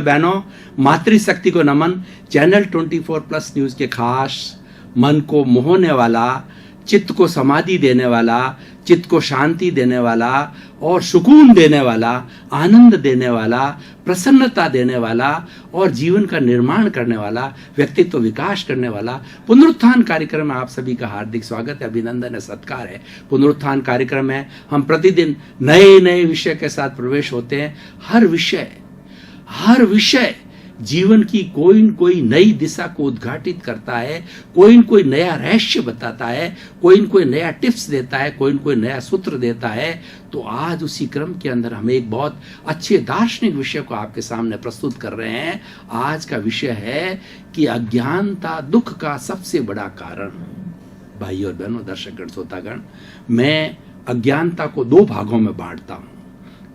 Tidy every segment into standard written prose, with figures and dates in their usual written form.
बहनों, मातृशक्ति को नमन। चैनल 24 प्लस न्यूज के खास, मन को मोहने वाला, चित्त को समाधि देने वाला, चित्त को शांति देने वाला और सुकून देने वाला, आनंद देने वाला, प्रसन्नता देने वाला और जीवन का निर्माण करने वाला, व्यक्तित्व विकास करने वाला पुनरुत्थान कार्यक्रम में आप सभी का हार्दिक स्वागत है, अभिनंदन है, सत्कार है। पुनरुत्थान कार्यक्रम में हम प्रतिदिन नए नए विषय के साथ प्रवेश होते हैं। हर विषय जीवन की कोई न कोई नई दिशा को उद्घाटित करता है, कोई न कोई नया रहस्य बताता है, कोई न कोई नया टिप्स देता है, कोई न कोई नया सूत्र देता है। तो आज उसी क्रम के अंदर हम एक बहुत अच्छे दार्शनिक विषय को आपके सामने प्रस्तुत कर रहे हैं। आज का विषय है कि अज्ञानता दुख का सबसे बड़ा कारण। भाइयों और बहनों, दर्शकगण, श्रोतागण, मैं अज्ञानता को दो भागों में बांटता हूं।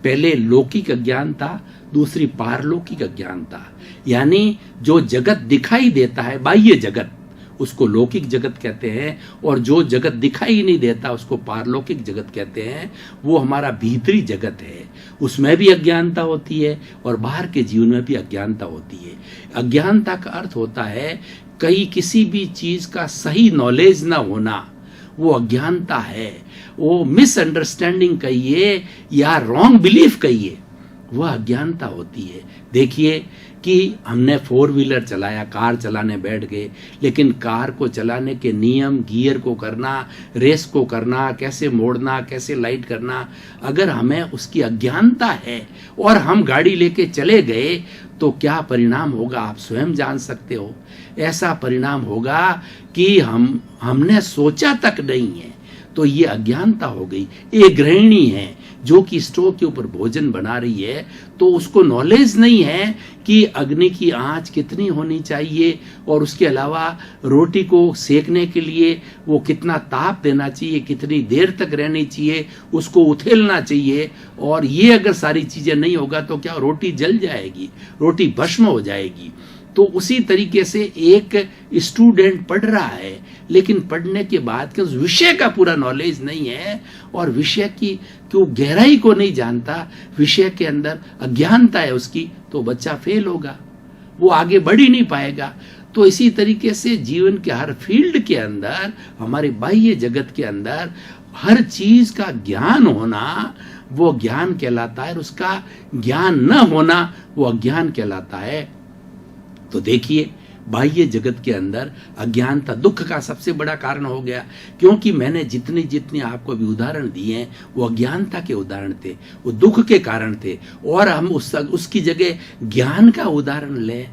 पहले लौकिक अज्ञानता, दूसरी पारलौकिक अज्ञानता। यानी जो जगत दिखाई देता है, बाह्य जगत, उसको लौकिक जगत कहते हैं, और जो जगत दिखाई नहीं देता उसको पारलौकिक जगत कहते हैं। वो हमारा भीतरी जगत है, उसमें भी अज्ञानता होती है और बाहर के जीवन में भी अज्ञानता होती है। अज्ञानता का अर्थ होता है किसी भी चीज का सही नॉलेज ना होना, वो अज्ञानता है। वो मिसअंडरस्टैंडिंग कहिए या रॉन्ग बिलीफ कहिए, वह अज्ञानता होती है। देखिए कि हमने 4 व्हीलर चलाया, कार चलाने बैठ गए, लेकिन कार को चलाने के नियम, गियर को करना, रेस को करना, कैसे मोड़ना, कैसे लाइट करना, अगर हमें उसकी अज्ञानता है और हम गाड़ी लेके चले गए तो क्या परिणाम होगा आप स्वयं जान सकते हो। ऐसा परिणाम होगा कि हमने सोचा तक नहीं है। तो ये अज्ञानता हो गई। एक गृहिणी है जो कि स्टोव के ऊपर भोजन बना रही है, तो उसको नॉलेज नहीं है कि अग्नि की आंच कितनी होनी चाहिए और उसके अलावा रोटी को सेकने के लिए वो कितना ताप देना चाहिए, कितनी देर तक रहनी चाहिए, उसको उथेलना चाहिए। और ये अगर सारी चीजें नहीं होगा तो क्या रोटी जल जाएगी, रोटी भस्म हो जाएगी। तो उसी तरीके से एक स्टूडेंट पढ़ रहा है, लेकिन पढ़ने के बाद के उस विषय का पूरा नॉलेज नहीं है और विषय की गहराई को नहीं जानता, विषय के अंदर अज्ञानता है उसकी, तो बच्चा फेल होगा, वो आगे बढ़ ही नहीं पाएगा। तो इसी तरीके से जीवन के हर फील्ड के अंदर, हमारे बाह्य जगत के अंदर हर चीज का ज्ञान होना वो ज्ञान कहलाता है, और उसका ज्ञान न होना वो अज्ञान कहलाता है। तो देखिए, बाह्य जगत के अंदर अज्ञानता दुख का सबसे बड़ा कारण हो गया, क्योंकि मैंने जितनी आपको अभी उदाहरण दिए हैं वो अज्ञानता के उदाहरण थे, वो दुख के कारण थे। और हम उसकी जगह ज्ञान का उदाहरण लें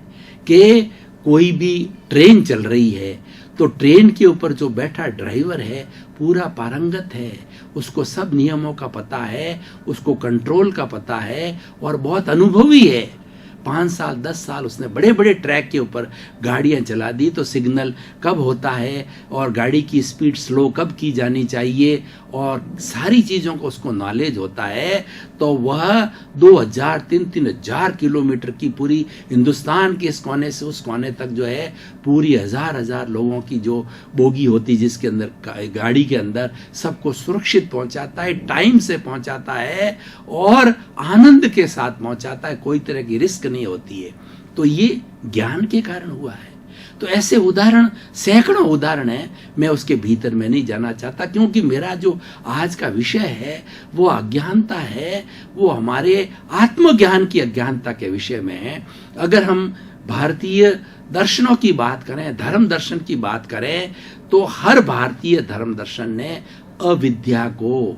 कि कोई भी ट्रेन चल रही है तो ट्रेन के ऊपर जो बैठा ड्राइवर है पूरा पारंगत है, उसको सब नियमों का पता है, उसको कंट्रोल का पता है और बहुत अनुभवी है। 5 साल 10 साल उसने बड़े बड़े ट्रैक के ऊपर गाड़ियां चला दी, तो सिग्नल कब होता है और गाड़ी की स्पीड स्लो कब की जानी चाहिए और सारी चीज़ों को उसको नॉलेज होता है। तो वह 2000-3000 किलोमीटर की पूरी हिंदुस्तान के इस कोने से उस कोने तक जो है पूरी हजार लोगों की जो बोगी होती जिसके अंदर गाड़ी के अंदर सबको सुरक्षित पहुंचाता है, टाइम से पहुंचाता है और आनंद के साथ पहुंचाता है, कोई तरह की रिस्क नहीं होती है। तो ये ज्ञान के कारण हुआ है। तो ऐसे उदाहरण, सैकड़ों उदाहरण हैं, मैं उसके भीतर में नहीं जाना चाहता, क्योंकि मेरा जो आज का विषय है वो अज्ञानता है, वो हमारे आत्मज्ञान की अज्ञानता के विषय में है। अगर हम भारतीय दर्शनों की बात करें, धर्म दर्शन की बात करें, तो हर भारतीय धर्म दर्शन ने अविद्या को,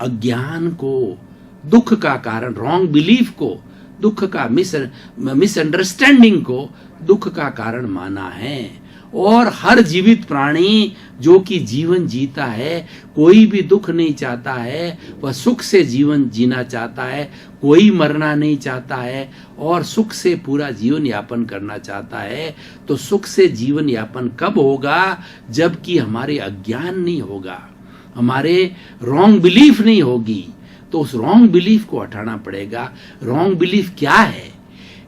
अज्ञान को, दुख का कारण, रॉन्ग बिलीफ को, दुख का मिसअंडरस्टैंडिंग को दुख का कारण माना है। और हर जीवित प्राणी जो कि जीवन जीता है, कोई भी दुख नहीं चाहता है, वह सुख से जीवन जीना चाहता है, कोई मरना नहीं चाहता है और सुख से पूरा जीवन यापन करना चाहता है। तो सुख से जीवन यापन कब होगा? जबकि हमारे अज्ञान नहीं होगा, हमारे रॉन्ग बिलीफ नहीं होगी। तो उस रॉन्ग बिलीफ को हटाना पड़ेगा। रॉन्ग बिलीफ क्या है?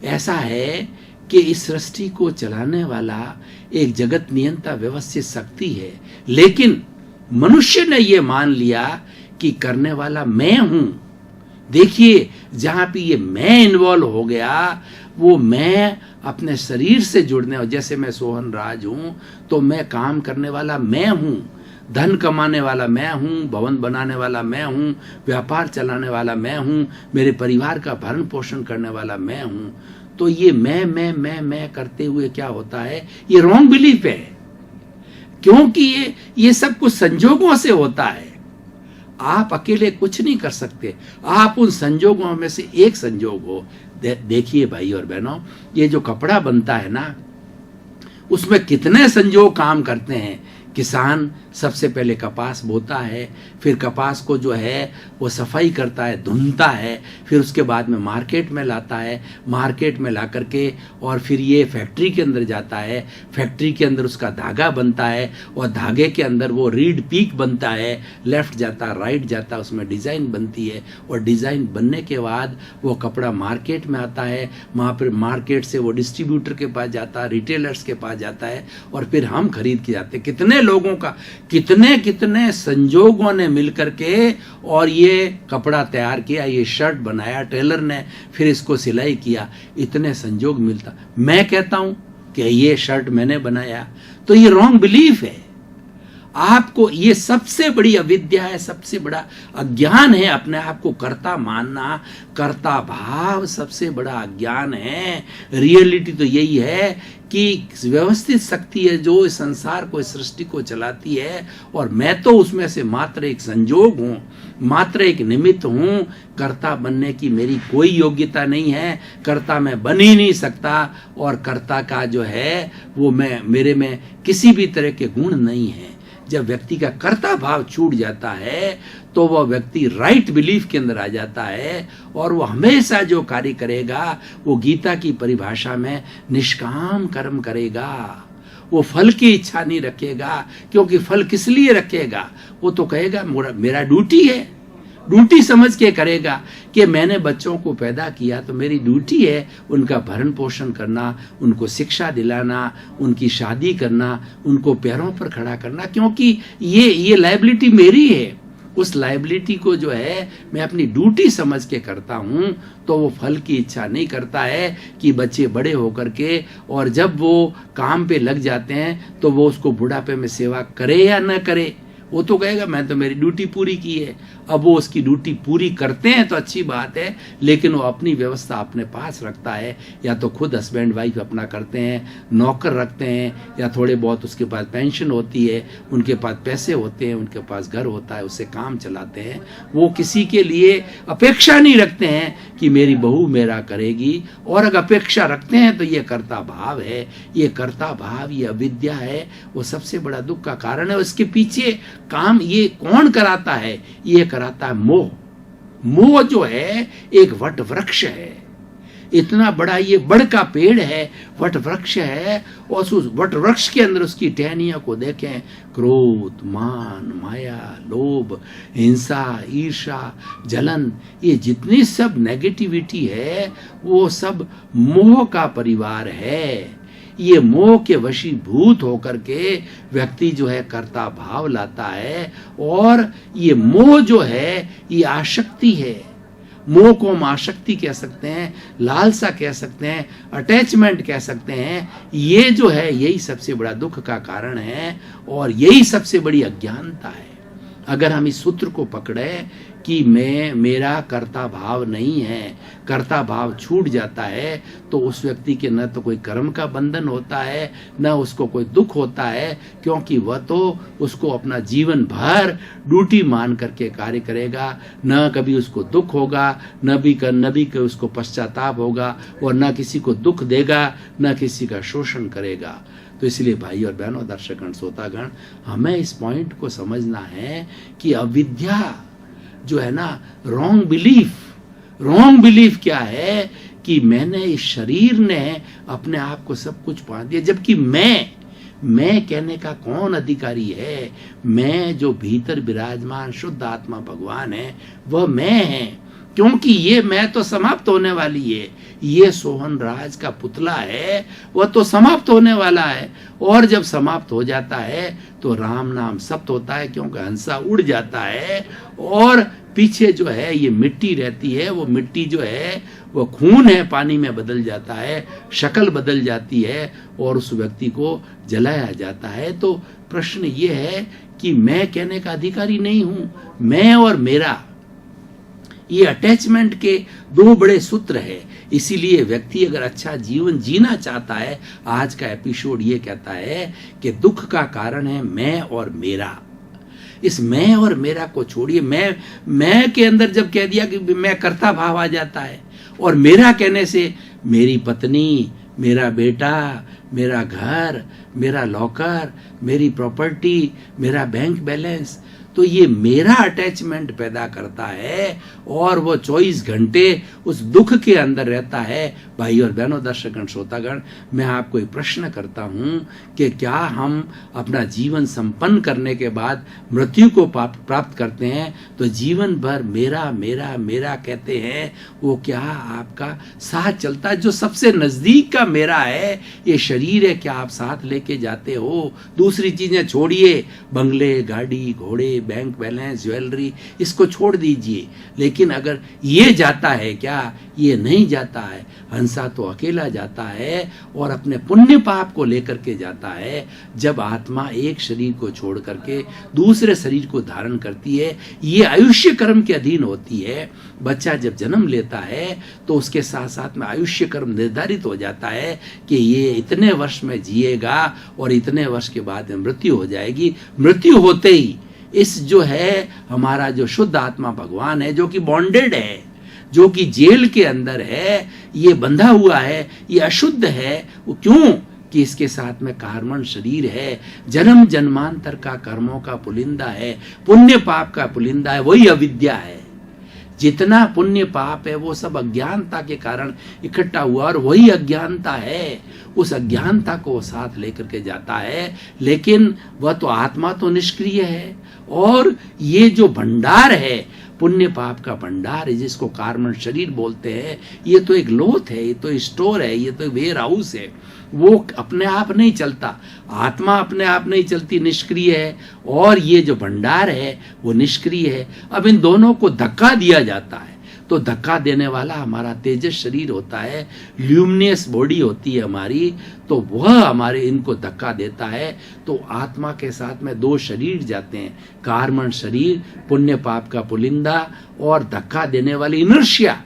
ऐसा है कि इस सृष्टि को चलाने वाला एक जगत नियंता व्यवस्थित शक्ति है, लेकिन मनुष्य ने यह मान लिया कि करने वाला मैं हूं। देखिए, जहां पे ये मैं इन्वॉल्व हो गया, वो मैं अपने शरीर से जुड़ने, और जैसे मैं सोहन राज हूं तो मैं काम करने वाला मैं हूं, धन कमाने वाला मैं हूं, भवन बनाने वाला मैं हूं, व्यापार चलाने वाला मैं हूं, मेरे परिवार का भरण पोषण करने वाला मैं हूं। तो ये मैं करते हुए क्या होता है, ये रॉन्ग बिलीफ है, क्योंकि ये सब कुछ संजोगों से होता है। आप अकेले कुछ नहीं कर सकते, आप उन संजोगों में से एक संजोग हो। देखिए भाई और बहनों, ये जो कपड़ा बनता है ना, उसमें कितने संजोग काम करते हैं। किसान सबसे पहले कपास बोता है, फिर कपास को जो है वो सफाई करता है, धुनता है, फिर उसके बाद में मार्केट में लाता है, मार्केट में ला करके और फिर ये फैक्ट्री के अंदर जाता है, फैक्ट्री के अंदर उसका धागा बनता है और धागे के अंदर वो रीड पीक बनता है, लेफ्ट जाता राइट जाता, उसमें डिज़ाइन बनती है और डिज़ाइन बनने के बाद वो कपड़ा मार्केट में आता है, वहाँ पर मार्केट से वो डिस्ट्रीब्यूटर के पास जाता है, रिटेलर्स के पास जाता है और फिर हम खरीद के जाते हैं। कितने लोगों का, कितने संजोगों ने मिलकर के और ये कपड़ा तैयार किया, ये शर्ट बनाया, टेलर ने फिर इसको सिलाई किया, इतने संजोग मिलता। मैं कहता हूं कि ये शर्ट मैंने बनाया, तो ये रॉन्ग बिलीफ है। आपको ये सबसे बड़ी अविद्या है, सबसे बड़ा अज्ञान है, अपने आप को कर्ता मानना, कर्ता भाव सबसे बड़ा अज्ञान है। रियलिटी तो यही है कि व्यवस्थित शक्ति है जो इस संसार को, इस सृष्टि को चलाती है और मैं तो उसमें से मात्र एक संजोग हूं, मात्र एक निमित्त हूं। कर्ता बनने की मेरी कोई योग्यता नहीं है, कर्ता मैं बन ही नहीं सकता और कर्ता का जो है वो मेरे में किसी भी तरह के गुण नहीं है। जब व्यक्ति का कर्ता भाव छूट जाता है तो वह व्यक्ति राइट बिलीफ के अंदर आ जाता है और वो हमेशा जो कार्य करेगा वो गीता की परिभाषा में निष्काम कर्म करेगा। वो फल की इच्छा नहीं रखेगा, क्योंकि फल किस लिए रखेगा, वो तो कहेगा मेरा ड्यूटी है, ड्यूटी समझ के करेगा कि मैंने बच्चों को पैदा किया तो मेरी ड्यूटी है उनका भरण पोषण करना, उनको शिक्षा दिलाना, उनकी शादी करना, उनको पैरों पर खड़ा करना, क्योंकि ये लायबिलिटी मेरी है। उस लायबिलिटी को जो है मैं अपनी ड्यूटी समझ के करता हूं, तो वो फल की इच्छा नहीं करता है कि बच्चे बड़े होकर के और जब वो काम पे लग जाते हैं तो वो उसको बुढ़ापे में सेवा करे या न करे, वो तो कहेगा मैं तो मेरी ड्यूटी पूरी की है। अब वो उसकी ड्यूटी पूरी करते हैं तो अच्छी बात है, लेकिन वो अपनी व्यवस्था अपने पास रखता है, या तो खुद हस्बैंड वाइफ अपना करते हैं, नौकर रखते हैं, या थोड़े बहुत उसके पास पेंशन होती है, उनके पास पैसे होते हैं, उनके पास घर होता है, उससे काम चलाते हैं। वो किसी के लिए अपेक्षा नहीं रखते हैं कि मेरी बहू मेरा करेगी, और अगर अपेक्षा रखते हैं तो ये कर्ता भाव है। ये कर्ता भाव, ये अविद्या है, वो सबसे बड़ा दुख का कारण है। उसके पीछे काम ये कौन कराता है, ये कराता है मोह। मोह जो है एक वट वृक्ष है, इतना बड़ा ये बड़ का पेड़ है, वट वृक्ष है, और उस वट वृक्ष के अंदर उसकी टहनियों को देखें, क्रोध, मान, माया, लोभ, हिंसा, ईर्षा, जलन, ये जितनी सब नेगेटिविटी है वो सब मोह का परिवार है। ये मोह के वशीभूत होकर के व्यक्ति जो है कर्ता भाव लाता है, और ये मोह जो है ये आसक्ति है। मोह को हम आसक्ति कह सकते हैं, लालसा कह सकते हैं, अटैचमेंट कह सकते हैं। ये जो है यही सबसे बड़ा दुख का कारण है और यही सबसे बड़ी अज्ञानता है। अगर हम इस सूत्र को पकड़े कि मेरा कर्ता भाव नहीं है, कर्ता भाव छूट जाता है, तो उस व्यक्ति के न तो कोई कर्म का बंधन होता है, न उसको कोई दुख होता है, क्योंकि वह तो उसको अपना जीवन भर ड्यूटी मान करके कार्य करेगा। न कभी उसको दुख होगा, न भी उसको पश्चाताप होगा, और न किसी को दुख देगा, न किसी का शोषण करेगा। तो इसलिए भाई और बहनों, दर्शकगण, श्रोतागण, हमें इस पॉइंट को समझना है कि अविद्या जो है ना, रॉन्ग बिलीफ क्या है कि मैंने, इस शरीर ने अपने आप को सब कुछ पा दिया, जबकि मैं कहने का कौन अधिकारी है। मैं जो भीतर विराजमान शुद्ध आत्मा भगवान है वह मैं है, क्योंकि ये मैं तो समाप्त होने वाली है। ये सोहन राज का पुतला है, वह तो समाप्त होने वाला है, और जब समाप्त हो जाता है तो राम नाम सप्त होता है, क्योंकि हंसा उड़ जाता है और पीछे जो है ये मिट्टी रहती है। वो मिट्टी जो है वो खून है पानी में बदल जाता है, शक्ल बदल जाती है और उस व्यक्ति को जलाया जाता है। तो प्रश्न ये है कि मैं कहने का अधिकारी नहीं हूं, मैं और मेरा, ये अटैचमेंट के दो बड़े सूत्र है। इसीलिए व्यक्ति अगर अच्छा जीवन जीना चाहता है, आज का एपिसोड ये कहता है कि दुख का कारण है मैं और मेरा। इस मैं और मेरा को छोड़िए। मैं के अंदर जब कह दिया कि मैं कर्ता भाव आ जाता है, और मेरा कहने से मेरी पत्नी, मेरा बेटा, मेरा घर, मेरा लॉकर, मेरी प्रॉपर्टी, मेरा बैंक बैलेंस, तो ये मेरा अटैचमेंट पैदा करता है और वो 24 घंटे उस दुख के अंदर रहता है। भाई और बहनों, दर्शकगण, श्रोतागण, मैं आपको एक प्रश्न करता हूं कि क्या हम अपना जीवन संपन्न करने के बाद मृत्यु को प्राप्त करते हैं तो जीवन भर मेरा मेरा मेरा कहते हैं, वो क्या आपका साथ चलता है? जो सबसे नजदीक का मेरा है, ये शरीर है, क्या आप साथ लेके जाते हो? दूसरी चीजें छोड़िए, बंगले, गाड़ी, घोड़े, बैंक बैलेंस, ज्वेलरी, इसको छोड़ दीजिए। लेकिन अगर ये जाता है, क्या ये नहीं जाता है? हंसा तो अकेला जाता है और अपने पुण्य पाप को लेकर के जाता है। जब आत्मा एक शरीर को छोड़ करके दूसरे शरीर को धारण करती है, ये आयुष्य कर्म के अधीन होती है। बच्चा जब जन्म लेता है तो उसके साथ साथ में आयुष्य कर्म निर्धारित हो जाता है कि ये इतने वर्ष में जिएगा और इतने वर्ष के बाद मृत्यु हो जाएगी। मृत्यु होते ही इस जो है हमारा जो शुद्ध आत्मा भगवान है, जो कि बॉन्डेड है, जो कि जेल के अंदर है, ये बंधा हुआ है, ये अशुद्ध है। वो क्यों? कि इसके साथ में कार्बन शरीर है, जन्म जन्मांतर का कर्मों का पुलिंदा है, पुण्य पाप का पुलिंदा है, वही अविद्या है। जितना पुण्य पाप है वो सब अज्ञानता के कारण इकट्ठा हुआ और वही अज्ञानता है। उस अज्ञानता को साथ लेकर के जाता है, लेकिन वह तो आत्मा तो निष्क्रिय है। और ये जो भंडार है, पुण्य पाप का भंडार है, जिसको कार्बन शरीर बोलते हैं, ये तो एक लोथ है, ये तो स्टोर है, ये तो वेयर हाउस है। वो अपने आप नहीं चलता, आत्मा अपने आप नहीं चलती, निष्क्रिय है, और ये जो भंडार है वो निष्क्रिय है। अब इन दोनों को धक्का दिया जाता है, तो धक्का देने वाला हमारा तेजस शरीर होता है, ल्यूमिनियस बॉडी होती है हमारी, तो वह हमारे इनको धक्का देता है। तो आत्मा के साथ में दो शरीर जाते हैं, कार्बन शरीर, पुण्य पाप का पुलिंदा, और धक्का देने वाली इनर्शिया।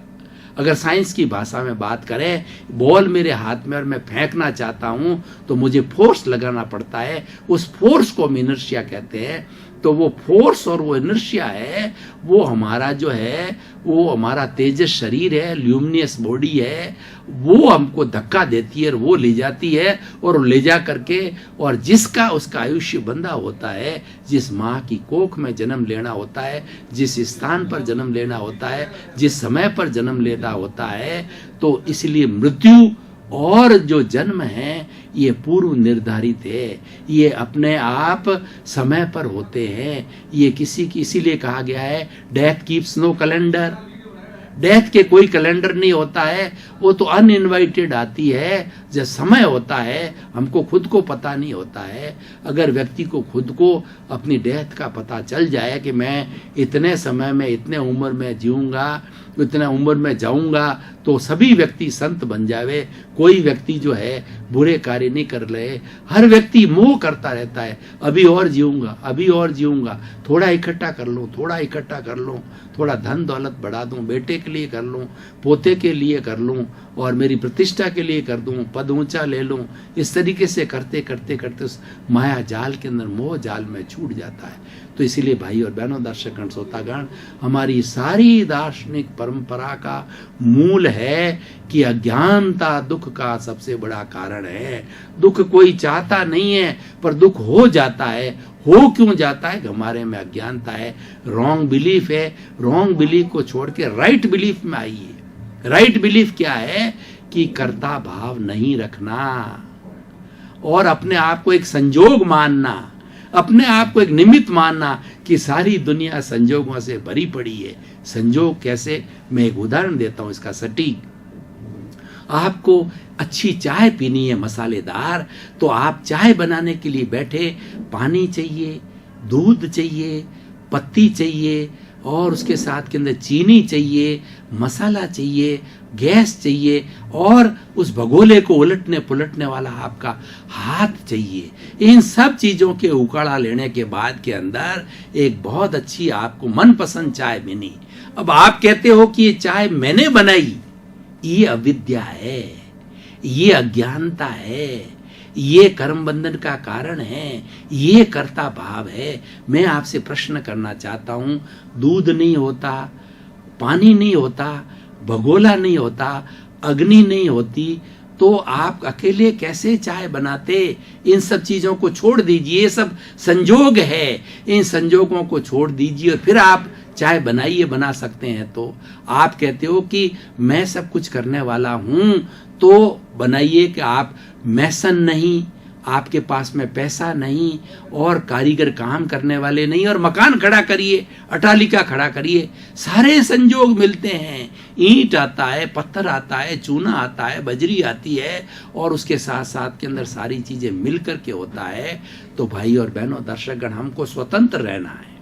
अगर साइंस की भाषा में बात करें, बॉल मेरे हाथ में और मैं फेंकना चाहता हूं तो मुझे फोर्स लगाना पड़ता है, उस फोर्स को हम इनर्शिया कहते हैं। तो वो फोर्स और वो इनर्शिया है, वो हमारा जो है, वो हमारा तेजस शरीर है, ल्यूमिनियस बॉडी है, वो हमको धक्का देती है और वो ले जाती है, और ले जा करके, और जिसका उसका आयुष्य बंधा होता है, जिस माँ की कोख में जन्म लेना होता है, जिस स्थान पर जन्म लेना होता है, जिस समय पर जन्म लेना होता है, तो इसलिए मृत्यु और जो जन्म है ये पूर्व निर्धारित है, ये अपने आप समय पर होते हैं। ये किसी की, इसीलिए कहा गया है death keeps no calendar. Death के कोई कैलेंडर नहीं होता है, वो तो अनइनवाइटेड आती है। जब समय होता है हमको खुद को पता नहीं होता है। अगर व्यक्ति को खुद को अपनी डेथ का पता चल जाए कि मैं इतने समय में, इतने उम्र में जीऊंगा, इतना उम्र में जाऊंगा, तो सभी व्यक्ति संत बन जावे। कोई व्यक्ति जो है बुरे कार्य नहीं कर रहे, हर व्यक्ति मोह करता रहता है, अभी और जीऊंगा, अभी और जीऊंगा, थोड़ा इकट्ठा कर लूं, थोड़ा इकट्ठा कर लूं, थोड़ा धन दौलत बढ़ा दूं, बेटे के लिए कर लूं, पोते के लिए कर लूं, और मेरी प्रतिष्ठा के लिए कर दूं, पद ऊंचा ले लूं। इस तरीके से करते करते करते उस माया जाल के अंदर, मोह जाल में छूट जाता है। तो इसीलिए भाई और बहनों, दर्शकगण, श्रोतागण, हमारी सारी दार्शनिक परंपरा का मूल है कि अज्ञानता दुख का सबसे बड़ा कारण है। दुख कोई चाहता नहीं है, पर दुख हो जाता है। हो क्यों जाता है? हमारे में अज्ञानता है, रॉन्ग बिलीफ है। रॉन्ग बिलीफ को छोड़ के राइट बिलीफ में आइए। राइट बिलीफ क्या है? कि कर्ता भाव नहीं रखना और अपने आप को एक संजोग मानना, अपने आप को एक निमित्त मानना कि सारी दुनिया संजोगों से भरी पड़ी है। संजोग कैसे? मैं एक उदाहरण देता हूं इसका सटीक। आपको अच्छी चाय पीनी है मसालेदार, तो आप चाय बनाने के लिए बैठे, पानी चाहिए, दूध चाहिए, पत्ती चाहिए, और उसके साथ के अंदर चीनी चाहिए, मसाला चाहिए, गैस चाहिए और उस भगोले को उलटने पुलटने वाला आपका हाथ चाहिए। इन सब चीज़ों के उकाड़ा लेने के बाद के अंदर एक बहुत अच्छी आपको मनपसंद चाय बनी। अब आप कहते हो कि ये चाय मैंने बनाई, ये अविद्या है, ये अज्ञानता है, ये कर्म बंधन का कारण है, ये कर्ता भाव है। मैं आपसे प्रश्न करना चाहता हूं, दूध नहीं होता, पानी नहीं होता, भगोला नहीं होता, अग्नि नहीं होती, तो आप अकेले कैसे चाय बनाते? इन सब चीजों को छोड़ दीजिए, ये सब संजोग है, इन संजोगों को छोड़ दीजिए और फिर आप चाय बनाइए, बना सकते हैं। तो आप कहते हो कि मैं सब कुछ करने वाला हूं, तो बनाइए कि आप मैसन नहीं, आपके पास में पैसा नहीं और कारीगर काम करने वाले नहीं, और मकान खड़ा करिए, अटालिका खड़ा करिए, सारे संजोग मिलते हैं। ईंट आता है, पत्थर आता है, चूना आता है, बजरी आती है और उसके साथ साथ के अंदर सारी चीजें मिल करके होता है। तो भाई और बहनों, दर्शकगण, हमको स्वतंत्र रहना है,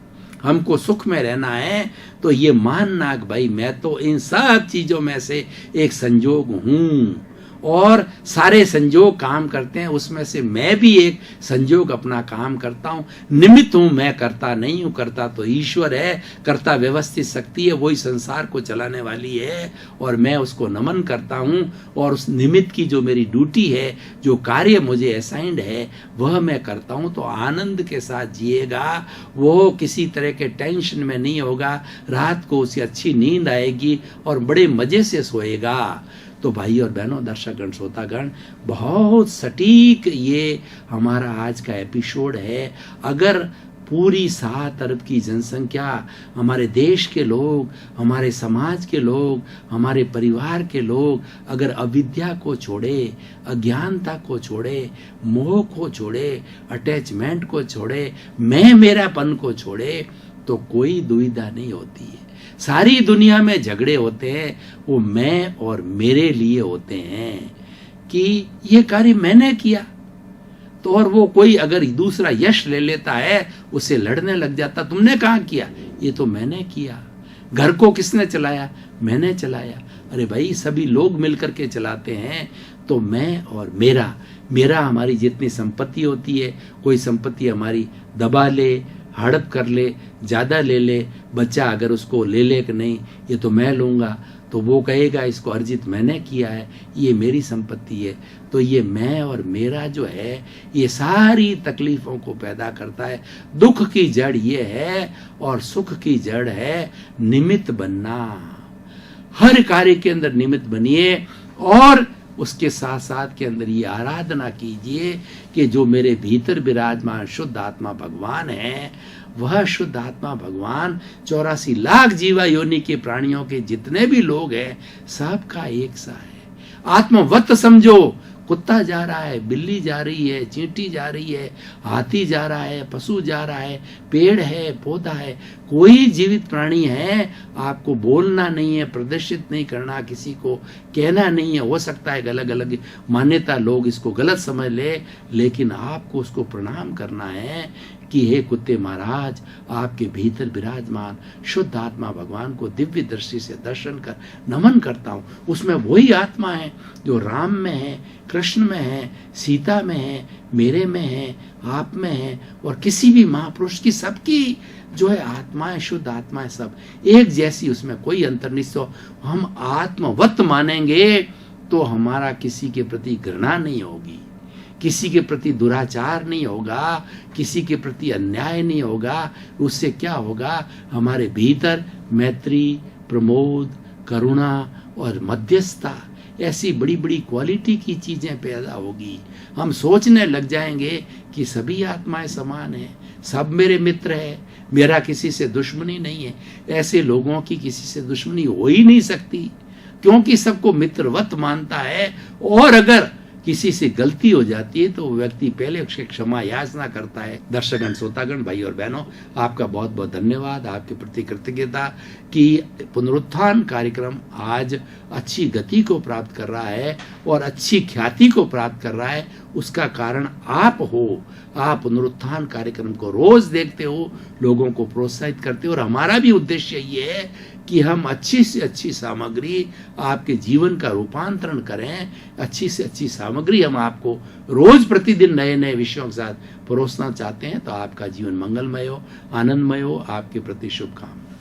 हमको सुख में रहना है। तो ये मानना कि भाई मैं तो इन सब चीजों में से एक संजोग हूं और सारे संजोग काम करते हैं, उसमें से मैं भी एक संजोग अपना काम करता हूं, निमित्त हूं, मैं करता नहीं हूं। करता तो ईश्वर है, करता व्यवस्थित शक्ति है, वही संसार को चलाने वाली है और मैं उसको नमन करता हूं। और उस निमित्त की जो मेरी ड्यूटी है, जो कार्य मुझे असाइंड है, वह मैं करता हूं। तो आनंद के साथ जिएगा, वो किसी तरह के टेंशन में नहीं होगा, रात को उसे अच्छी नींद आएगी और बड़े मजे से सोएगा। तो भाई और बहनों, दर्शकगण, श्रोतागण, बहुत सटीक ये हमारा आज का एपिसोड है। अगर पूरी 7 अरब की जनसंख्या, हमारे देश के लोग, हमारे समाज के लोग, हमारे परिवार के लोग अगर अविद्या को छोड़े, अज्ञानता को छोड़े, मोह को छोड़े, अटैचमेंट को छोड़े, मैं मेरापन को छोड़े, तो कोई दुविधा नहीं होती है। सारी दुनिया में झगड़े होते हैं, वो मैं और मेरे लिए होते हैं कि ये कार्य मैंने किया। तो और वो कोई अगर दूसरा यश ले लेता है, उससे लड़ने लग जाता, तुमने कहाँ किया, ये तो मैंने किया। घर को किसने चलाया, मैंने चलाया। अरे भाई, सभी लोग मिलकर के चलाते हैं। तो मैं और मेरा हमारी जितनी संपत्ति होती है, कोई संपत्ति हमारी दबा ले, हड़प कर ले, ज़्यादा ले ले, बच्चा अगर उसको ले ले कि नहीं ये तो मैं लूँगा, तो वो कहेगा इसको अर्जित मैंने किया है, ये मेरी संपत्ति है। तो ये मैं और मेरा जो है, ये सारी तकलीफ़ों को पैदा करता है। दुख की जड़ ये है और सुख की जड़ है निमित्त बनना। हर कार्य के अंदर निमित्त बनिए और उसके साथ साथ के अंदर ये आराधना कीजिए कि जो मेरे भीतर विराजमान शुद्ध आत्मा भगवान है, वह शुद्ध आत्मा भगवान 84 लाख जीवा योनि के प्राणियों के जितने भी लोग हैं, सबका एक सा है। आत्मवत समझो। कुत्ता जा रहा है, बिल्ली जा रही है, चींटी जा रही है, हाथी जा रहा है, पशु जा रहा है, पेड़ है, पौधा है, कोई जीवित प्राणी है। आपको बोलना नहीं है, प्रदर्शित नहीं करना, किसी को कहना नहीं है। हो सकता है अलग अलग मान्यता लोग इसको गलत समझ ले, लेकिन आपको उसको प्रणाम करना है कि हे कुत्ते महाराज, आपके भीतर विराजमान शुद्ध आत्मा भगवान को दिव्य दृष्टि से दर्शन कर नमन करता हूँ। उसमें वही आत्मा है जो राम में है, कृष्ण में है, सीता में है, मेरे में है, आप में है और किसी भी महापुरुष की, सबकी जो है आत्मा है, शुद्ध आत्मा है, सब एक जैसी, उसमें कोई अंतर नहीं। तो हम आत्मवत मानेंगे तो हमारा किसी के प्रति घृणा नहीं होगी, किसी के प्रति दुराचार नहीं होगा, किसी के प्रति अन्याय नहीं होगा। उससे क्या होगा, हमारे भीतर मैत्री, प्रमोद, करुणा और मध्यस्थता, ऐसी बड़ी बड़ी क्वालिटी की चीज़ें पैदा होगी। हम सोचने लग जाएंगे कि सभी आत्माएं समान हैं, सब मेरे मित्र हैं, मेरा किसी से दुश्मनी नहीं है। ऐसे लोगों की किसी से दुश्मनी हो ही नहीं सकती, क्योंकि सबको मित्रवत मानता है। और अगर किसी से गलती हो जाती है तो वो व्यक्ति पहले उससे क्षमा याचना करता है। दर्शकगण, श्रोतागण, भाई और बहनों, आपका बहुत बहुत धन्यवाद, आपके प्रति कृतज्ञता कि पुनरुत्थान कार्यक्रम आज अच्छी गति को प्राप्त कर रहा है और अच्छी ख्याति को प्राप्त कर रहा है। उसका कारण आप हो। आप पुनरुत्थान कार्यक्रम को रोज देखते हो, लोगों को प्रोत्साहित करते हो, और हमारा भी उद्देश्य ये है कि हम अच्छी से अच्छी सामग्री आपके जीवन का रूपांतरण करें। अच्छी से अच्छी सामग्री हम आपको रोज प्रतिदिन नए नए विषयों के साथ परोसना चाहते हैं। तो आपका जीवन मंगलमय हो, आनंदमय हो। आपके प्रति शुभकामनाएं।